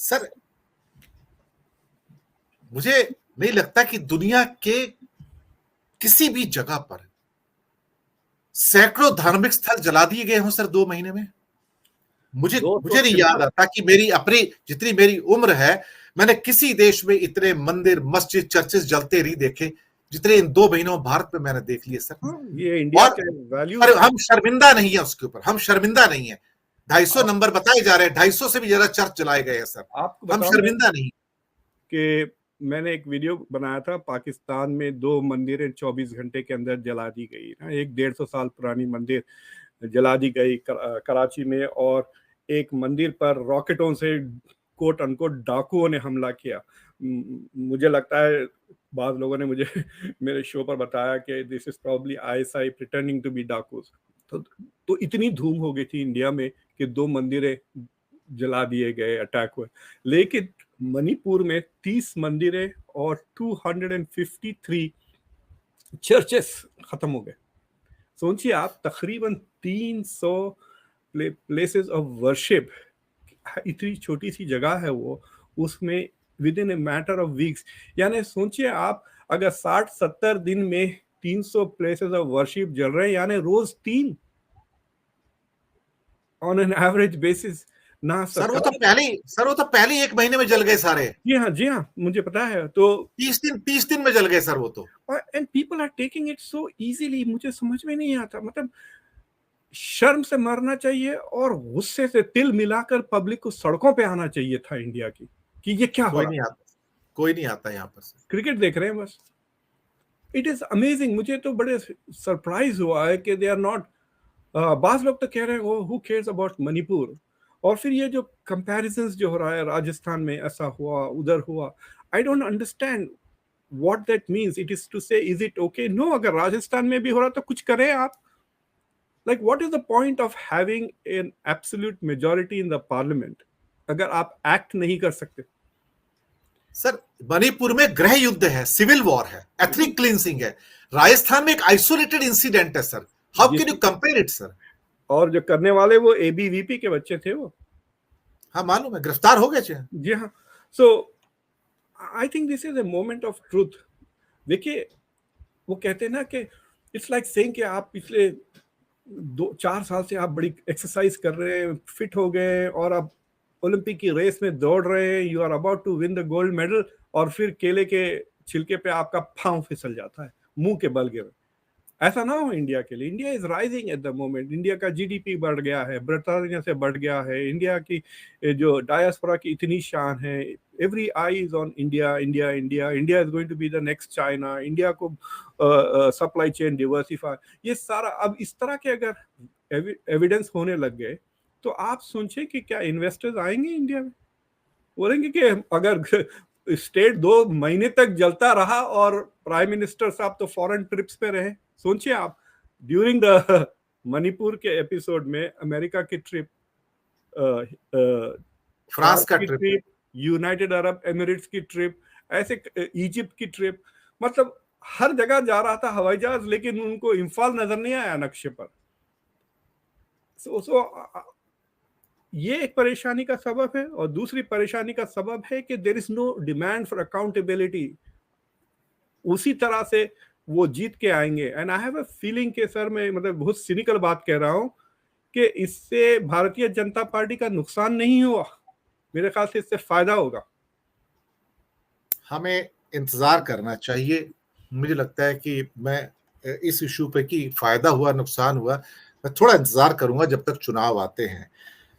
Sir मुझे नहीं लगता कि दुनिया के किसी भी जगह पर सैकड़ों धार्मिक स्थल जला दिए गए हों सर 2 महीने में। मुझे दो तो मुझे नहीं याद आता कि मेरी अपनी जितनी मेरी उम्र है, मैंने किसी देश में इतने मंदिर, मस्जिद, चर्चेस जलते नहीं देखे जितने इन 2 महीनों में भारत में मैंने देख लिए सर। ये इंडिया और के वैल्यूज पर हम शर्मिंदा नहीं है उसके ऊपर, हम शर्मिंदा नहीं है। 250 नंबर बताए जा रहे हैं, 250 से भी ज्यादा चर्च जलाए गए हैं सर। आपको हम बताऊं शर्मिंदा नहीं कि मैंने एक वीडियो बनाया था, पाकिस्तान में 2 मंदिरें 24 घंटे के अंदर जला दी गई ना। एक 150 साल पुरानी मंदिर जला दी गई कराची में, और एक मंदिर पर रॉकेटों से कोट अनकोट डाकुओं ने हमला किया। मुझे लगता है बाद लोगों ने मुझे मेरे शो पर बताया कि this is probably ISI pretending to be डाकूज। तो इतनी धूम हो गई थी इंडिया में कि 2 मंदिरें जला दिए गए, अटैक हुए। लेकिन मणिपुर में 30 मंदिरें और 253 चर्चेस खत्म हो गए। सोचिए आप, तकरीबन 300 प्लेसेस ऑफ वर्शिप, इतनी छोटी सी जगह है वो, उसमें with in a matter of weeks. यानी सोचिए आप, अगर 60-70 दिन में 300 प्लेसेस ऑफ वर्शिप जल रहे हैं, यानी रोज 3 ऑन एन एवरेज बेसिस। ना सर। सरकार, वो तो पहले 1 महीने में जल गए सारे। जी हाँ, जी हाँ, मुझे पता है। तो 30 दिन में जल गए सर वो तो। और and people are taking it so easily, मुझे समझ में नहीं आता। मतलब शर्म से मरना चाहिए और गुस्से से तिल मिलाकर पब्लिक को सड़कों पे आना चाहिए था इंडिया की, कि ये क्या हो कोई रहा नहीं है। आता, कोई नहीं आता यहाँ पर सर। क्रिकेट देख रहे हैं बस। It is amazing. मुझे तो बड़े सरप्राइज हुआ है कि दे आर नॉट। बाज लोग तो कह रहे हैं वो हु केयर्स अबाउट मणिपुर। और फिर ये जो कंपैरिजंस जो हो रहा है, राजस्थान में ऐसा हुआ, उधर हुआ, I don't understand what that means. It is to say is it okay? No, अगर राजस्थान में भी हो रहा तो कुछ करें आप। like what is the point of having an absolute majority in the parliament अगर आप एक्ट नहीं कर सकते? सर मणिपुर में गृह युद्ध है, सिविल वॉर है, एथनिक क्लींसिंग है। राजस्थान में एक आइसोलेटेड इंसिडेंट है sir. How can you compare it sir? और जो करने वाले वो एबीवीपी के बच्चे थे वो। हाँ मालूम है, गिरफ्तार हो गए थे। जी हाँ। So I think this is a moment of truth. देखिए, वो कहते हैं ना कि इट्स लाइक सेइंग कि आप पिछले 2-4 साल से आप बड़ी एक्सरसाइज कर रहे हैं, फिट हो गए, और आप ओलंपिक की रेस में दौड़ रहे हैं, you are about to win the gold medal, और फिर केले के छिलके पे आपका पांव फिसल जाता है, मुंह के बल गिर। ऐसा ना हो इंडिया के लिए। India is rising at the moment. India का जीडीपी बढ़ गया है, ब्रिटानिया से बढ़ गया है। इंडिया की जो डायस्पोरा की इतनी शान है, every eye is on India, India, India. India is going to be the next China. India को सप्लाई चेन डिवर्सिफाई, ये सारा अब इस तरह के अगर एविडेंस होने लग गए, तो आप सोचिए कि क्या इन्वेस्टर्स आएंगे इंडिया में? बोलेंगे कि अगर स्टेट 2 महीने तक जलता रहा और प्राइम मिनिस्टर साहब तो फॉरेन ट्रिप्स पे रहे। सोचिए आप, ड्यूरिंग द मणिपुर के एपिसोड में अमेरिका की ट्रिप, फ्रांस का की trip, trip, United Arab Emirates की ट्रिप, ऐसे इजिप्ट की ट्रिप, मतलब हर जगह जा रहा था हवाई जहाज, लेकिन उनको इम्फाल नजर नहीं आया नक्शे पर। सो ये एक परेशानी का सबब है। और दूसरी परेशानी का सबब है कि there is no demand for accountability. उसी तरह से वो जीत के आएंगे। And I have a feeling के सर, मैं मतलब बहुत सिनिकल बात कह रहा हूं, कि इससे भारतीय जनता पार्टी का नुकसान नहीं हुआ, मेरे ख्याल से इससे फायदा होगा। हमें इंतजार करना चाहिए। मुझे लगता है कि मैं इस इशू पे कि फायदा हुआ नुकसान हुआ, मैं थोड़ा इंतजार करूंगा जब तक चुनाव आते हैं।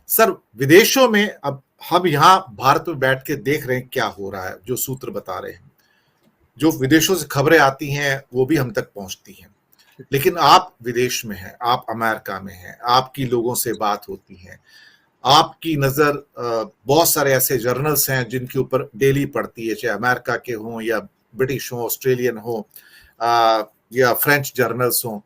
सर विदेशों में अब हम यहाँ भारत में बैठ के देख रहे हैं क्या हो रहा है, जो सूत्र बता रहे हैं, जो विदेशों से खबरें आती हैं वो भी हम तक पहुंचती हैं। लेकिन आप विदेश में हैं, आप अमेरिका में हैं, आपकी लोगों से बात होती है, आपकी नजर बहुत सारे ऐसे जर्नल्स हैं जिनके ऊपर डेली पड़ती है, चाहे अमेरिका के हों या ब्रिटिश हों, ऑस्ट्रेलियन हों, या फ्रेंच जर्नल्स हों।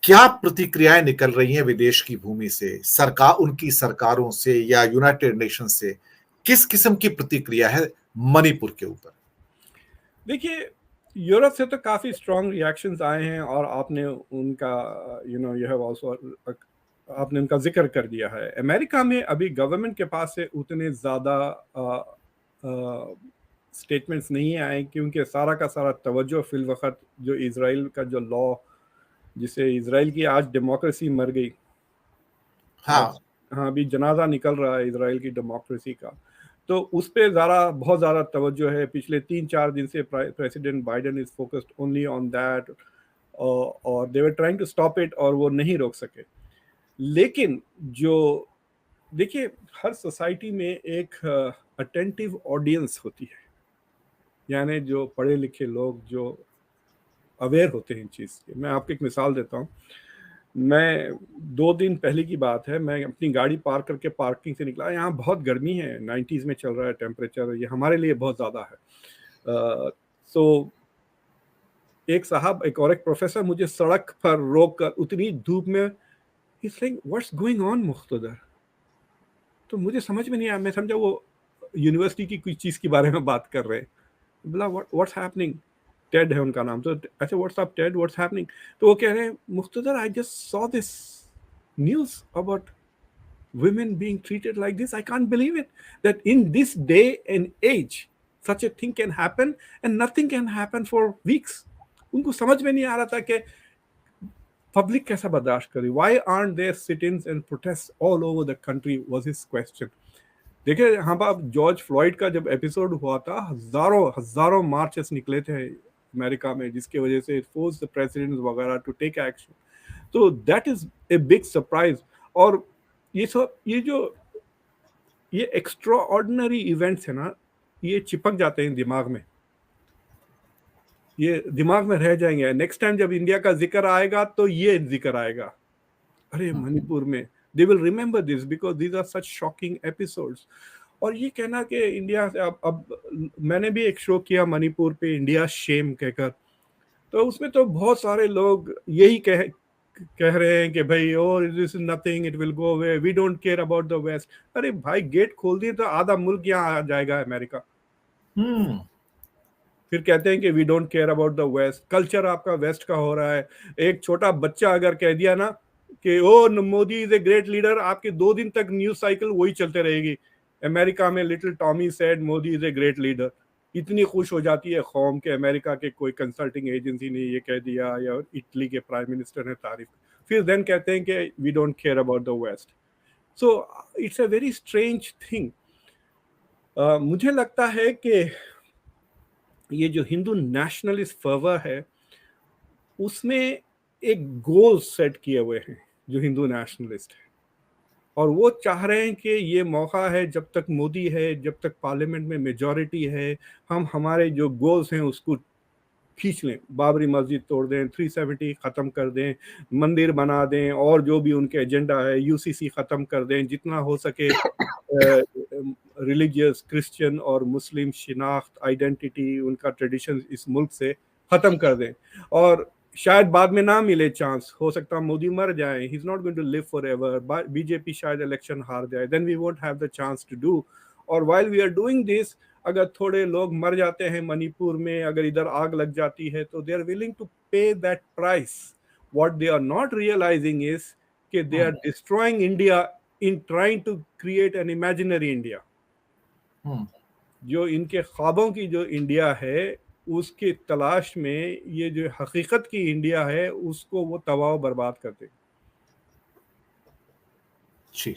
क्या प्रतिक्रियाएं निकल रही हैं विदेश की भूमि से, सरकार, उनकी सरकारों से या यूनाइटेड नेशन से? किस किस्म की प्रतिक्रिया है मणिपुर के ऊपर? देखिए, यूरोप से तो काफी स्ट्रॉन्ग रिएक्शंस आए हैं, और आपने उनका यू हैव आल्सो आपने उनका जिक्र कर दिया है। अमेरिका में अभी गवर्नमेंट के पास से उतने ज़्यादा स्टेटमेंट्स नहीं आए, क्योंकि सारा का सारा तवज्जो फिल वक्त जो इजराइल का जो लॉ, जिसे इजराइल की आज डेमोक्रेसी मर गई, आज हाँ। हाँ अभी जनाजा निकल रहा है इजराइल की डेमोक्रेसी का, तो उस पे बहुत ज़्यादा तवज्जो है। पिछले 3-4 दिन से president Biden is focused only on that, और they were trying to stop it, और वो नहीं रोक सके। लेकिन जो देखिए, हर सोसाइटी में एक अटेंटिव ऑडियंस होती है, यानी जो पढ़े लिखे लोग जो अवेयर होते हैं इन चीज़ से। मैं आपको एक मिसाल देता हूँ। मैं 2 दिन पहले की बात है, मैं अपनी गाड़ी पार्क करके पार्किंग से निकला। यहाँ बहुत गर्मी है, 90s में चल रहा है टेम्परेचर, ये हमारे लिए बहुत ज़्यादा है। सो एक प्रोफेसर मुझे सड़क पर रोक कर उतनी धूप में, he saying what's going on Muqtedar. तो मुझे समझ में नहीं आया, मैं समझा वो यूनिवर्सिटी की कोई चीज़ के बारे में बात कर रहे हैं। बोला व्हाट्स हैपनिंग, टेड है उनका नाम। तो अच्छा what's up Ted, what's happening? तो वो कह रहे हैं Muqtedar I just saw this news about women being treated like this. I can't believe it, that in this day and age such a thing can happen, and nothing can happen for weeks. उनको समझ में नहीं आ रहा था कि public कैसा बर्दाश्त करे। Why aren't there sit-ins and protests all over the country was his question. देखिए यहाँ पर जॉर्ज फ्लॉइड का जब एपिसोड हुआ था, हजारों हजारों मार्चेस निकले थे अमेरिका में, जिसकी वजह से फोर्स द प्रेसिडेंट वगैरह टू टेक एक्शन। तो that is a big surprise. और ये एक्स्ट्रा ऑर्डिनरी इवेंट्स है ना, ये चिपक जाते हैं दिमाग में, ये दिमाग में रह जाएंगे। नेक्स्ट टाइम जब इंडिया का जिक्र आएगा तो ये जिक्र आएगा, अरे मणिपुर में, they will remember this because these are such shocking episodes. और ये कहना कि इंडिया से अब मैंने भी एक शो किया मणिपुर पे, इंडिया शेम कहकर, तो उसमें तो बहुत सारे लोग यही कह रहे हैं कि भाई oh this is nothing, it will go away, we don't care about the West. अरे भाई गेट खोल दिए तो आधा मुल्क यहाँ आ जाएगा अमेरिका। फिर कहते हैं कि we don't care about the west, culture आपका वेस्ट का हो रहा है। एक छोटा बच्चा अगर कह दिया ना कि oh Modi is a great leader, आपके 2 दिन तक न्यूज साइकिल वही चलते रहेगी। अमेरिका में little Tommy said Modi is a great leader, इतनी खुश हो जाती है कौम के अमेरिका के कोई कंसल्टिंग एजेंसी ने ये कह दिया, या इटली के प्राइम मिनिस्टर ने तारीफ। फिर देन कहते हैं कि we don't care about the west. So it's a very strange thing. मुझे लगता है कि ये जो हिंदू नेशनलिस्ट फर्वर है, उसमें एक गोल सेट किए हुए हैं जो हिंदू नेशनलिस्ट है, और वो चाह रहे हैं कि ये मौका है, जब तक मोदी है, जब तक पार्लियामेंट में मेजॉरिटी है, हम हमारे जो गोल्स हैं उसको खींच लें। बाबरी मस्जिद तोड़ दें, 370 ख़त्म कर दें, मंदिर बना दें, और जो भी उनके एजेंडा है, यूसीसी ख़त्म कर दें, जितना हो सके रिलीजियस क्रिश्चियन और मुस्लिम शिनाख्त आइडेंटिटी, उनका ट्रेडिशन इस मुल्क से ख़त्म कर दें। और शायद बाद में ना मिले चांस, हो सकता है मोदी मर जाए, he is not going to live forever, BJP शायद इलेक्शन हार जाए, then we won't have the chance to do. और while we are doing this, अगर थोड़े लोग मर जाते हैं मणिपुर में, अगर इधर आग लग जाती है, तो they are willing to pay that price. What they are not realising is कि they are destroying India in trying to create an imaginary India. जो इनके ख्वाबों की जो इंडिया है, उसकी तलाश में ये जो हकीकत की इंडिया है, उसको वो तबाह बर्बाद करते। जी।